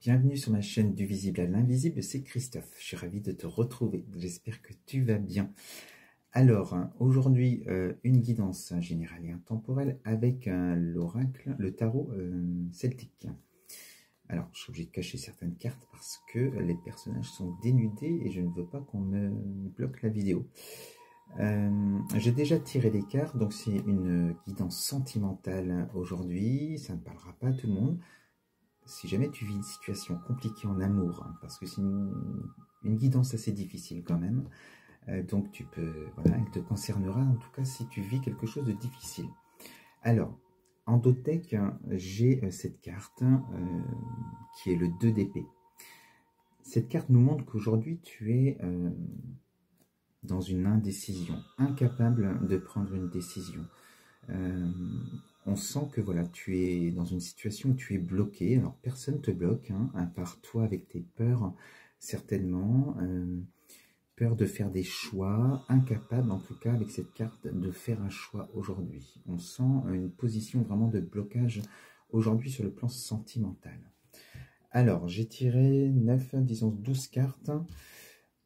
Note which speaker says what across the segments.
Speaker 1: Bienvenue sur ma chaîne du visible à l'invisible, c'est Christophe. Je suis ravi de te retrouver. J'espère que tu vas bien. Alors, aujourd'hui, une guidance générale et intemporelle avec l'oracle, le tarot celtique. Alors, je suis obligé de cacher certaines cartes parce que les personnages sont dénudés et je ne veux pas qu'on me bloque la vidéo. J'ai déjà tiré les cartes, donc c'est une guidance sentimentale aujourd'hui. Ça ne parlera pas à tout le monde. Si jamais tu vis une situation compliquée en amour, hein, parce que c'est une guidance assez difficile quand même, donc tu peux, voilà, elle te concernera en tout cas si tu vis quelque chose de difficile. Alors, en dodeck, hein, j'ai cette carte qui est le 2 d'épée. Cette carte nous montre qu'aujourd'hui tu es dans une indécision, incapable de prendre une décision. On sent que voilà, tu es dans une situation où tu es bloqué. Alors personne ne te bloque, hein, à part toi avec tes peurs, certainement. Peur de faire des choix, incapable en tout cas avec cette carte de faire un choix aujourd'hui. On sent une position vraiment de blocage aujourd'hui sur le plan sentimental. Alors j'ai tiré 9, disons 12 cartes.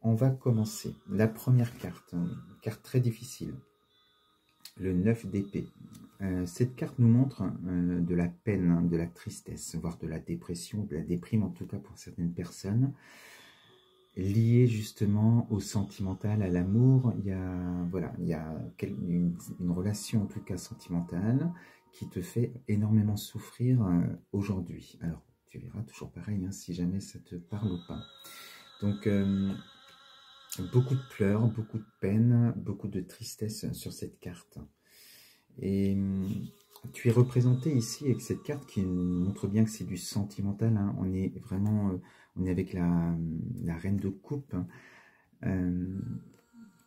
Speaker 1: On va commencer. La première carte, carte très difficile. Le 9 d'épée. Cette carte nous montre de la peine, de la tristesse, voire de la dépression, de la déprime en tout cas pour certaines personnes, liées justement au sentimental, à l'amour. Il y a, voilà, il y a une relation en tout cas sentimentale qui te fait énormément souffrir aujourd'hui. Alors tu verras toujours pareil, hein, si jamais ça te parle ou pas. Donc beaucoup de pleurs, beaucoup de peine, beaucoup de tristesse sur cette carte. Et tu es représenté ici avec cette carte qui montre bien que c'est du sentimental, hein. On est vraiment, on est avec la reine de coupe,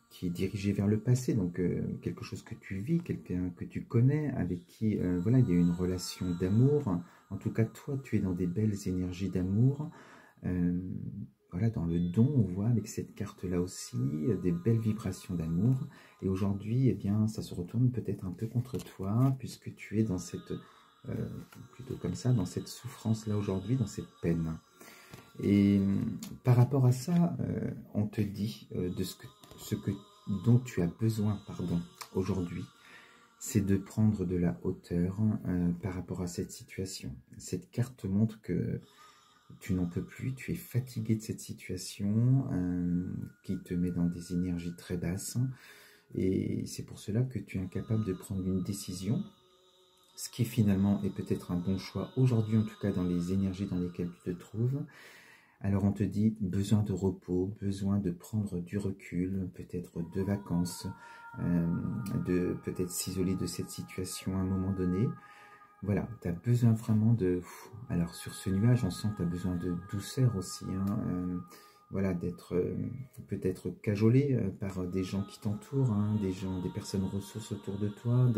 Speaker 1: qui est dirigée vers le passé, donc quelque chose que tu vis, quelqu'un que tu connais, avec qui voilà, il y a une relation d'amour. En tout cas, toi, tu es dans des belles énergies d'amour. Voilà, dans le don, on voit avec cette carte-là aussi des belles vibrations d'amour. Et aujourd'hui, eh bien, ça se retourne peut-être un peu contre toi, puisque tu es dans cette, plutôt comme ça, dans cette souffrance-là aujourd'hui, dans cette peine. Et par rapport à ça, on te dit de dont tu as besoin, pardon, aujourd'hui, c'est de prendre de la hauteur par rapport à cette situation. Cette carte montre que tu n'en peux plus, tu es fatigué de cette situation qui te met dans des énergies très basses. Et c'est pour cela que tu es incapable de prendre une décision, ce qui finalement est peut-être un bon choix aujourd'hui, en tout cas dans les énergies dans lesquelles tu te trouves. Alors on te dit besoin de repos, besoin de prendre du recul, peut-être de vacances, de peut-être s'isoler de cette situation à un moment donné. Voilà, tu as besoin vraiment de... Alors sur ce nuage, on sent que tu as besoin de douceur aussi, hein, voilà, d'être peut-être cajolé par des gens qui t'entourent, hein, des personnes ressources autour de toi,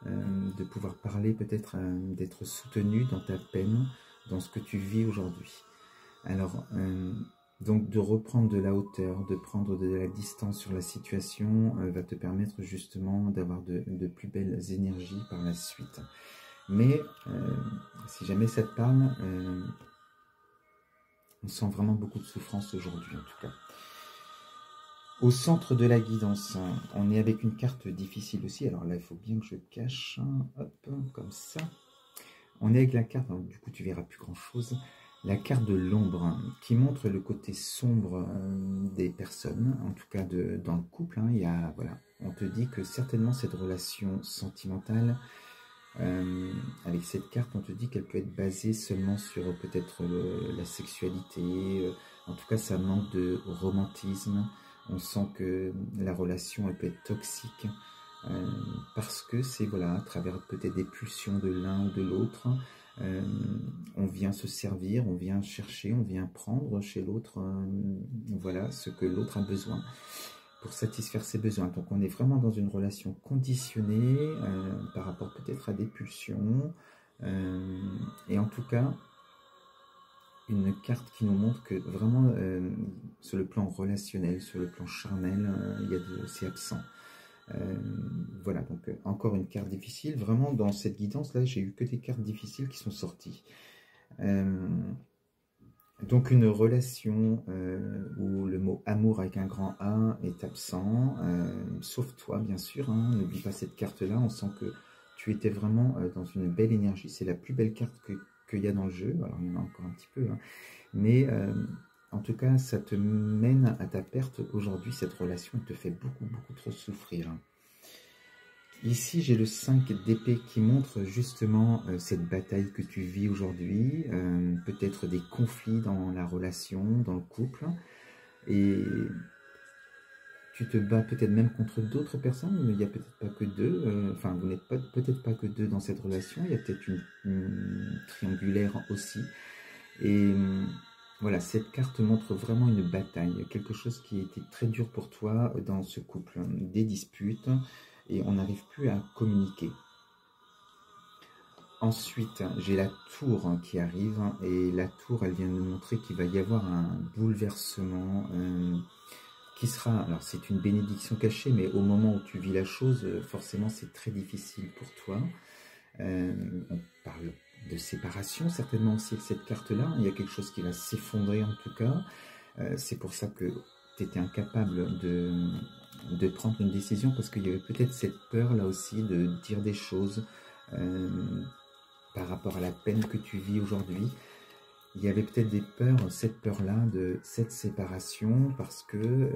Speaker 1: de pouvoir parler, peut-être d'être soutenu dans ta peine, dans ce que tu vis aujourd'hui. Alors, donc de reprendre de la hauteur, de prendre de la distance sur la situation, va te permettre justement d'avoir de plus belles énergies par la suite. Mais si jamais ça te parle, on sent vraiment beaucoup de souffrance aujourd'hui en tout cas. Au centre de la guidance, on est avec une carte difficile aussi. Alors là, il faut bien que je cache, hop, comme ça. On est avec la carte, alors, du coup tu verras plus grand chose. La carte de l'ombre, qui montre le côté sombre des personnes, en tout cas dans le couple. Hein, il y a, voilà, on te dit que certainement cette relation sentimentale, avec cette carte, on te dit qu'elle peut être basée seulement sur peut-être la sexualité. En tout cas, ça manque de romantisme. On sent que la relation, elle peut être toxique parce que c'est, voilà, à travers peut-être des pulsions de l'un ou de l'autre, on vient se servir, on vient chercher, on vient prendre chez l'autre, voilà, ce que l'autre a besoin pour satisfaire ses besoins. Donc on est vraiment dans une relation conditionnée par rapport peut-être à des pulsions. Et en tout cas, une carte qui nous montre que vraiment, sur le plan relationnel, sur le plan charnel, c'est absent. Voilà, donc encore une carte difficile. Vraiment, dans cette guidance-là, j'ai eu que des cartes difficiles qui sont sorties. Donc une relation où le mot amour avec un grand A est absent, sauf toi bien sûr, hein, n'oublie pas cette carte-là, on sent que tu étais vraiment dans une belle énergie, c'est la plus belle carte qu'il y a dans le jeu, alors il y en a encore un petit peu, hein, mais en tout cas ça te mène à ta perte aujourd'hui, cette relation te fait beaucoup trop souffrir. Hein. Ici, j'ai le 5 d'épée qui montre justement cette bataille que tu vis aujourd'hui, peut-être des conflits dans la relation, dans le couple, et tu te bats peut-être même contre d'autres personnes, mais il n'y a peut-être pas que deux, enfin vous n'êtes peut-être pas que deux dans cette relation, il y a peut-être une triangulaire aussi, et voilà, cette carte montre vraiment une bataille, quelque chose qui était très dur pour toi dans ce couple, des disputes, et on n'arrive plus à communiquer. Ensuite, j'ai la tour qui arrive, et la tour, elle vient de montrer qu'il va y avoir un bouleversement qui sera, alors c'est une bénédiction cachée, mais au moment où tu vis la chose, forcément c'est très difficile pour toi. On parle de séparation certainement aussi avec cette carte-là, il y a quelque chose qui va s'effondrer en tout cas, c'est pour ça que tu étais incapable de prendre une décision, parce qu'il y avait peut-être cette peur là aussi de dire des choses par rapport à la peine que tu vis aujourd'hui. Il y avait peut-être des peurs, cette peur-là de cette séparation, parce que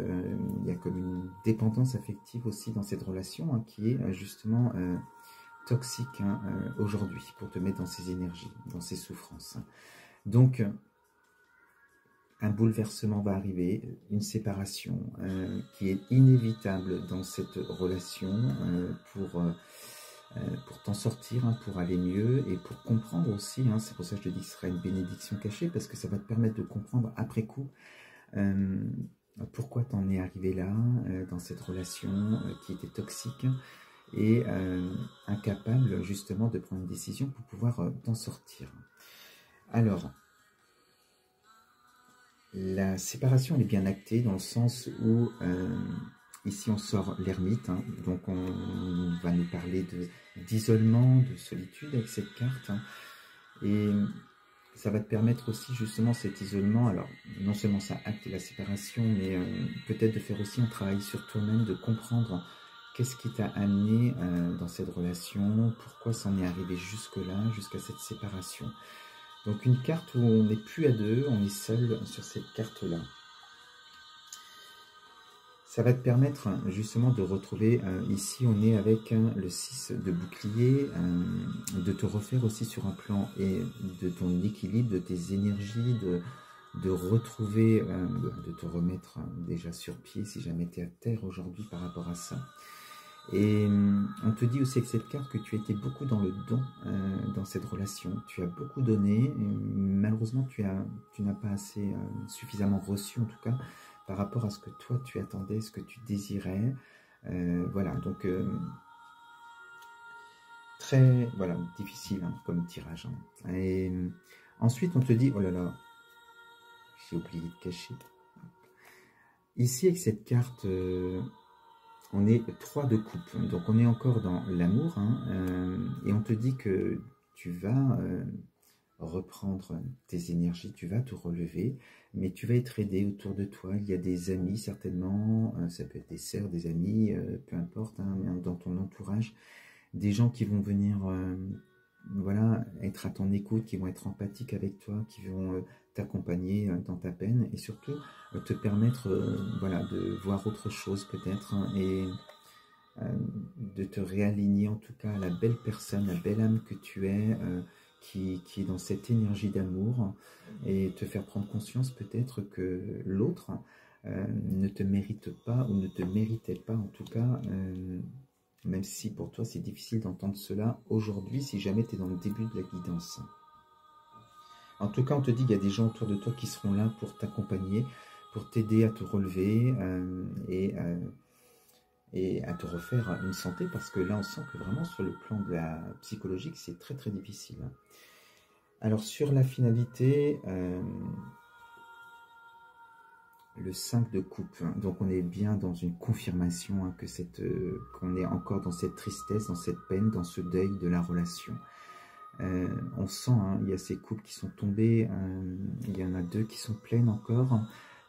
Speaker 1: il y a comme une dépendance affective aussi dans cette relation, hein, qui est justement toxique, hein, aujourd'hui, pour te mettre dans ces énergies, dans ces souffrances. Donc, un bouleversement va arriver, une séparation qui est inévitable dans cette relation pour t'en sortir, hein, pour aller mieux et pour comprendre aussi, hein, c'est pour ça que je te dis que ce sera une bénédiction cachée, parce que ça va te permettre de comprendre après coup pourquoi t'en es arrivé là, dans cette relation qui était toxique, et incapable justement de prendre une décision pour pouvoir t'en sortir. Alors, la séparation elle est bien actée dans le sens où ici on sort l'ermite, hein, donc on va nous parler d'isolement, de solitude avec cette carte, hein, et ça va te permettre aussi justement cet isolement, alors non seulement ça acte la séparation, mais peut-être de faire aussi un travail sur toi-même, de comprendre qu'est-ce qui t'a amené dans cette relation, pourquoi ça en est arrivé jusque-là, jusqu'à cette séparation. Donc une carte où on n'est plus à deux, on est seul sur cette carte-là. Ça va te permettre justement de retrouver, ici on est avec le 6 de bouclier, de te refaire aussi sur un plan et de ton équilibre, de tes énergies, de retrouver, de te remettre déjà sur pied si jamais tu es à terre aujourd'hui par rapport à ça. Et on te dit aussi avec cette carte que tu as été beaucoup dans le don dans cette relation. Tu as beaucoup donné, malheureusement tu n'as pas assez suffisamment reçu en tout cas par rapport à ce que toi tu attendais, ce que tu désirais. Voilà, donc très voilà, difficile hein, comme tirage. Hein. Et ensuite on te dit, oh là là, j'ai oublié de cacher. Ici avec cette carte... on est 3 de coupe, donc on est encore dans l'amour, hein, et on te dit que tu vas reprendre tes énergies, tu vas te relever, mais tu vas être aidé autour de toi. Il y a des amis certainement, ça peut être des sœurs, des amis, peu importe, hein, dans ton entourage, des gens qui vont venir voilà, être à ton écoute, qui vont être empathiques avec toi, qui vont t'accompagner dans ta peine, et surtout te permettre voilà, de voir autre chose peut-être, hein, et de te réaligner en tout cas à la belle personne, la belle âme que tu es, qui est dans cette énergie d'amour, et te faire prendre conscience peut-être que l'autre ne te mérite pas, ou ne te méritait pas en tout cas, même si pour toi c'est difficile d'entendre cela aujourd'hui, si jamais tu es dans le début de la guidance. En tout cas, on te dit qu'il y a des gens autour de toi qui seront là pour t'accompagner, pour t'aider à te relever et à te refaire une santé, parce que là, on sent que vraiment sur le plan de la psychologique, c'est très très difficile. Alors, sur la finalité, le 5 de coupe, donc on est bien dans une confirmation hein, qu'on est encore dans cette tristesse, dans cette peine, dans ce deuil de la relation. On sent, hein, il y a ces coupes qui sont tombées, il y en a 2 qui sont pleines encore,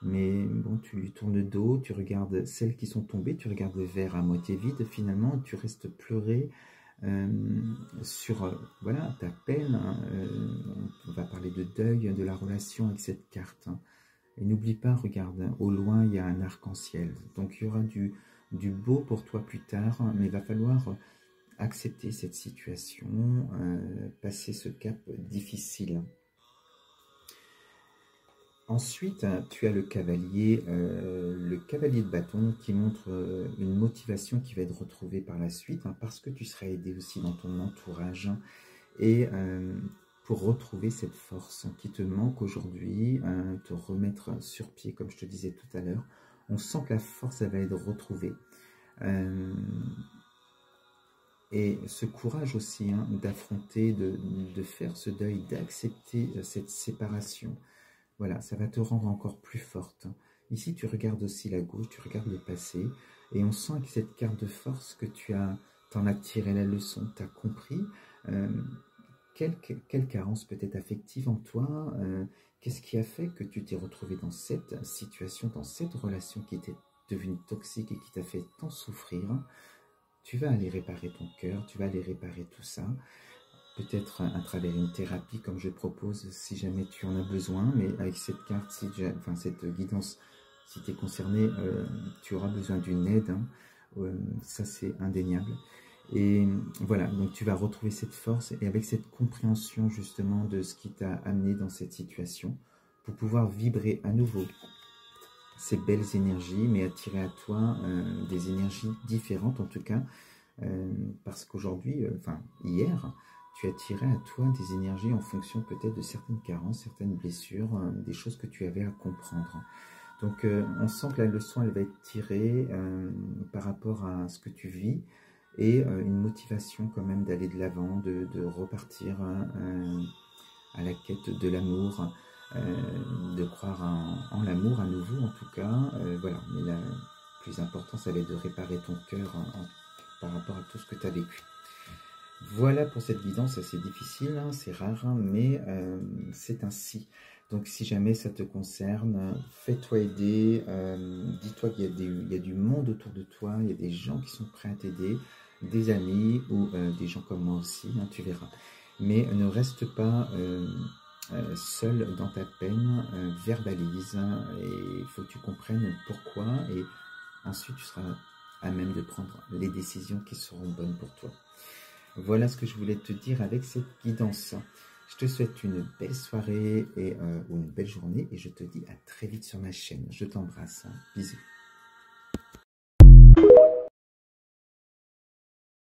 Speaker 1: mais bon, tu lui tournes le dos, tu regardes celles qui sont tombées, tu regardes le verre à moitié vide finalement, et tu restes pleurer sur voilà, ta peine. Hein, on va parler de deuil, de la relation avec cette carte. Hein. Et n'oublie pas, regarde, hein, au loin, il y a un arc-en-ciel. Donc il y aura du beau pour toi plus tard, mais il va falloir accepter cette situation, passer ce cap difficile. Ensuite, tu as le cavalier de bâton qui montre une motivation qui va être retrouvée par la suite, hein, parce que tu seras aidé aussi dans ton entourage et pour retrouver cette force qui te manque aujourd'hui, te remettre sur pied, comme je te disais tout à l'heure. On sent que la force, elle va être retrouvée. Et ce courage aussi, hein, d'affronter, de faire ce deuil, d'accepter cette séparation. Voilà, ça va te rendre encore plus forte. Ici, tu regardes aussi la gauche, tu regardes le passé, et on sent que cette carte de force que t'en as tiré la leçon, tu as compris quelle carence peut-être affective en toi, qu'est-ce qui a fait que tu t'es retrouvé dans cette situation, dans cette relation qui était devenue toxique et qui t'a fait tant souffrir. Tu vas aller réparer ton cœur, tu vas aller réparer tout ça. Peut-être à travers une thérapie comme je propose si jamais tu en as besoin, mais avec cette carte, cette guidance, si tu es concerné, tu auras besoin d'une aide, hein. Ça c'est indéniable. Et voilà, donc tu vas retrouver cette force et avec cette compréhension justement de ce qui t'a amené dans cette situation pour pouvoir vibrer à nouveau ces belles énergies, mais attirer à toi des énergies différentes en tout cas, parce qu'aujourd'hui, hier, tu as tiré à toi des énergies en fonction peut-être de certaines carences, certaines blessures, des choses que tu avais à comprendre. Donc on sent que la leçon, elle va être tirée par rapport à ce que tu vis et une motivation quand même d'aller de l'avant, de repartir à la quête de l'amour, de croire en l'amour à nouveau en tout cas. Voilà, mais le plus important, ça va être de réparer ton cœur par rapport à tout ce que tu as vécu. Voilà pour cette guidance, c'est difficile, hein, c'est rare, hein, mais c'est ainsi. Donc si jamais ça te concerne, fais-toi aider, dis-toi qu'il y a du monde autour de toi, il y a des gens qui sont prêts à t'aider, des amis ou des gens comme moi aussi, hein, tu verras. Mais ne reste pas seul dans ta peine, verbalise, hein, et il faut que tu comprennes pourquoi, et ensuite tu seras à même de prendre les décisions qui seront bonnes pour toi. Voilà ce que je voulais te dire avec cette guidance. Je te souhaite une belle soirée ou une belle journée et je te dis à très vite sur ma chaîne. Je t'embrasse. Bisous.